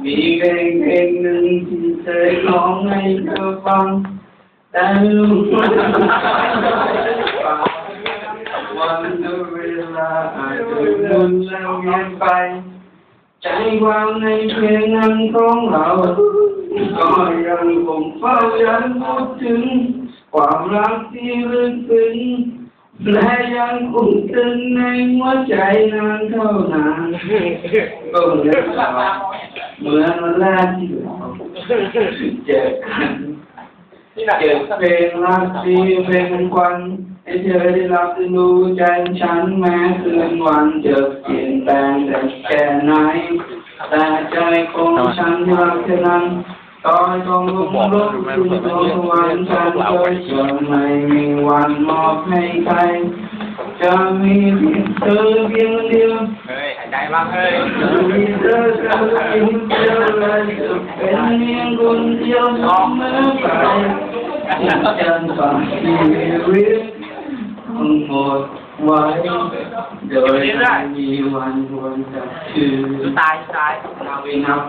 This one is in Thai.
มีเพลงหนึ่งที่เคยร้องให้เธอฟังแต่รู้ว่าวันเวลาอาจจะหมุนแล้วเวียนไปใจความในเพลงนั้นของเราก็ยังคงเฝ้ายันพูดถึงความรักที่ลึกซึ้งและยังคงตึงในหัวใจนานเท่านานก็เหมือนวันแรกที่เราเจอกันเก็บเพลงรักที่เพลงควันให้เธอได้รับรู้ใจฉันแม้คืนวันจะเปลี่ยนแปลงแต่แค่ไหนแต่ใจของฉันรักเธอนั้นต่อต้องลบคุณตัววันฉันก็จะไม่มีวันมอบให้ใครจะมีเพียงเธอเพียงเดียวเฮ้ยหายใจบ้างเฮ้ยมีเธอเพียงเดียวเลยจะเป็นเพียงคนเดียวเสมอไปจนกว่าชีวิตทั้งหมดไว้โดยไม่มีวันหวนกลับคืนตายเราเองครับ